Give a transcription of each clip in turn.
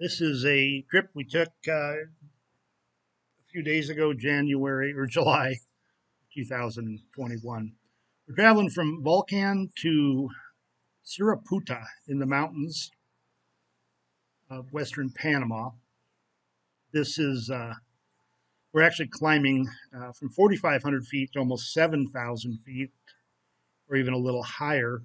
This is a trip we took a few days ago, January or July 2021. We're traveling from Volcan to Siraputa in the mountains of western Panama. This is, we're actually climbing from 4,500 feet to almost 7,000 feet, or even a little higher,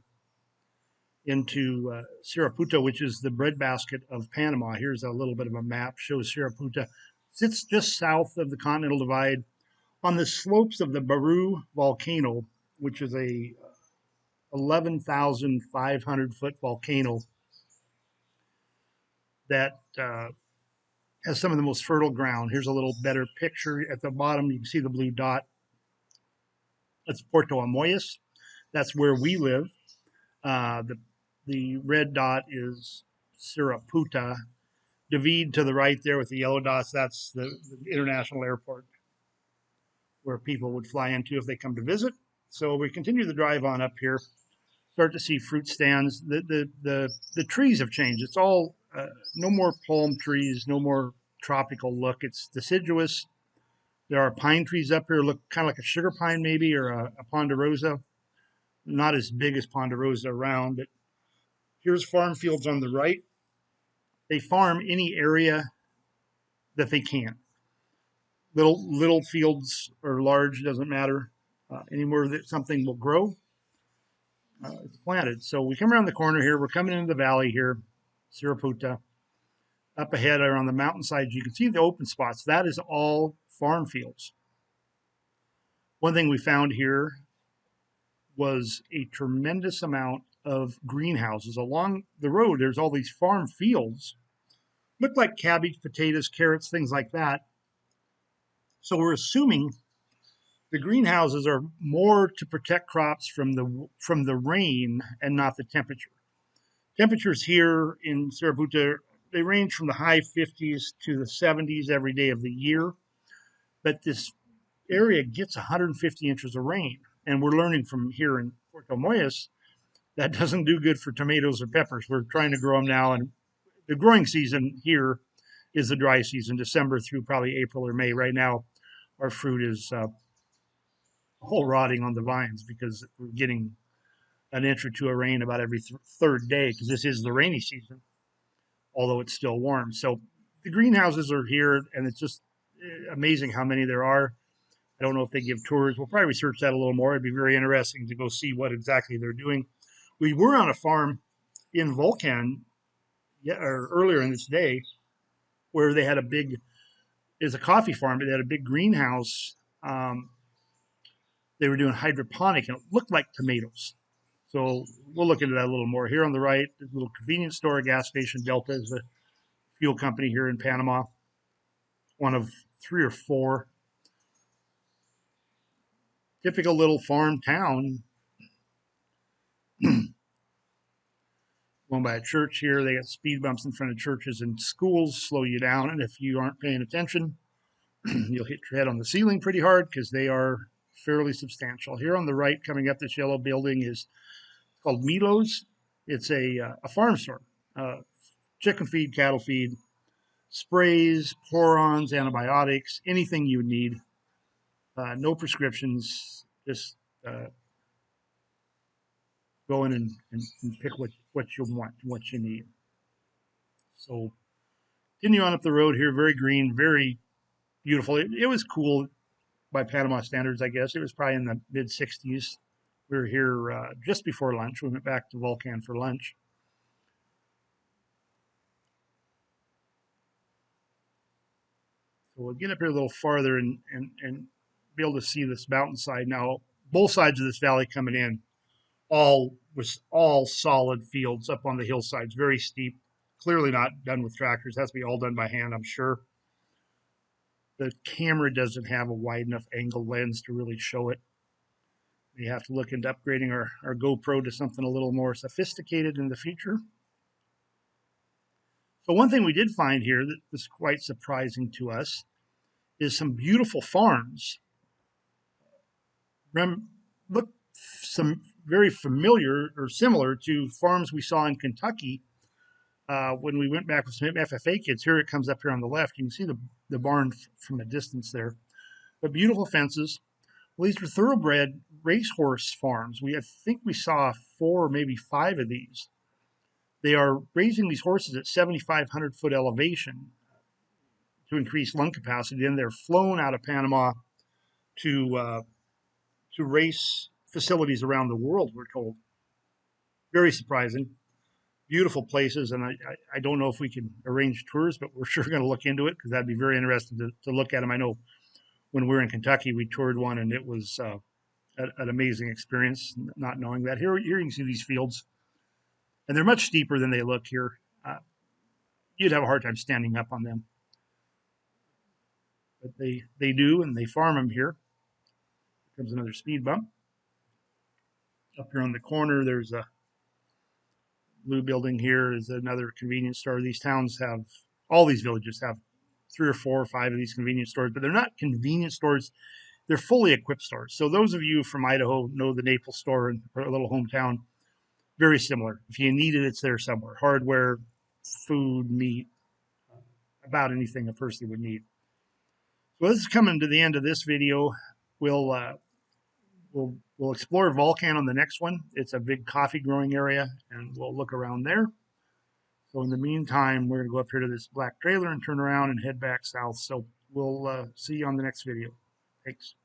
into Siraputa, which is the breadbasket of Panama. Here's a little bit of a map, shows Siraputa. Sits just south of the Continental Divide on the slopes of the Baru volcano, which is a 11,500-foot volcano that has some of the most fertile ground. Here's a little better picture at the bottom. You can see the blue dot. That's Puerto Amoyas. That's where we live. The red dot is Siraputa. David to the right there with the yellow dots, that's the international airport where people would fly into if they come to visit. So we continue the drive on up here, start to see fruit stands. The trees have changed. It's all no more palm trees, no more tropical look. It's deciduous. There are pine trees up here, look kind of like a sugar pine maybe, or a ponderosa. Not as big as ponderosa around, but here's farm fields on the right. They farm any area that they can. Little fields or large doesn't matter. Anywhere that something will grow, it's planted. So we come around the corner here. We're coming into the valley here, Siraputa. Up ahead or on the mountainside, you can see the open spots. That is all farm fields. One thing we found here was a tremendous amount of greenhouses. Along the road, there's all these farm fields. Look like cabbage, potatoes, carrots, things like that. So we're assuming the greenhouses are more to protect crops from the rain and not the temperature. Temperatures here in Siraputa, they range from the high 50s to the 70s every day of the year, but this area gets 150 inches of rain, and we're learning from here in Puerto Moyas that doesn't do good for tomatoes or peppers. We're trying to grow them now, and the growing season here is the dry season, December through probably April or May. Right now, our fruit is whole rotting on the vines because we're getting an inch or two of rain about every third day because this is the rainy season, although it's still warm. So the greenhouses are here, and it's just amazing how many there are. I don't know if they give tours. We'll probably research that a little more. It'd be very interesting to go see what exactly they're doing. We were on a farm in Volcan or earlier in this day where they had it's a coffee farm, but they had a big greenhouse. They were doing hydroponic, and it looked like tomatoes. So we'll look into that a little more. Here on the right, a little convenience store, gas station. Delta is a fuel company here in Panama, one of three or four. Typical little farm town. Going by a church here, they got speed bumps in front of churches and schools, slow you down. And if you aren't paying attention, you'll hit your head on the ceiling pretty hard because they are fairly substantial. Here on the right, coming up this yellow building, is called Milo's. It's a farm store, chicken feed, cattle feed, sprays, pour-ons, antibiotics, anything you need. No prescriptions, just go in and pick what you want, what you need. So continue on up the road here, very green, very beautiful. It was cool by Panama standards, I guess. It was probably in the mid 60s. We were here just before lunch. We went back to Volcan for lunch. So we'll get up here a little farther and be able to see this mountainside. Now, both sides of this valley coming in, all solid fields up on the hillsides, very steep. Clearly not done with tractors. It has to be all done by hand, I'm sure. The camera doesn't have a wide enough angle lens to really show it. We have to look into upgrading our GoPro to something a little more sophisticated in the future. So one thing we did find here that was quite surprising to us is some beautiful farms. Look some very familiar or similar to farms we saw in Kentucky when we went back with some FFA kids, here it comes up here on the left. You can see the barn from a distance there. But beautiful fences. Well, these are thoroughbred racehorse farms. I think we saw 4 or maybe 5 of these. They are raising these horses at 7,500 foot elevation to increase lung capacity. And they're flown out of Panama to race facilities around the world, we're told. Very surprising. Beautiful places, and I don't know if we can arrange tours, but we're sure going to look into it because that'd be very interesting to look at them. I know when we were in Kentucky, we toured one, and it was an amazing experience, not knowing that. Here you can see these fields, and they're much steeper than they look here. You'd have a hard time standing up on them, but they do, and they farm them here. Here comes another speed bump. Up here on the corner, there's a blue building. Here is another convenience store. These towns have, all these villages have 3 or 4 or 5 of these convenience stores, but they're not convenience stores. They're fully equipped stores. So those of you from Idaho know the Naples store in our little hometown. Very similar. If you need it, it's there somewhere. Hardware, food, meat, about anything a person would need. So this is coming to the end of this video. We'll explore Volcan on the next one. It's a big coffee growing area, and we'll look around there. So in the meantime, we're going to go up here to this black trailer and turn around and head back south. So we'll see you on the next video. Thanks.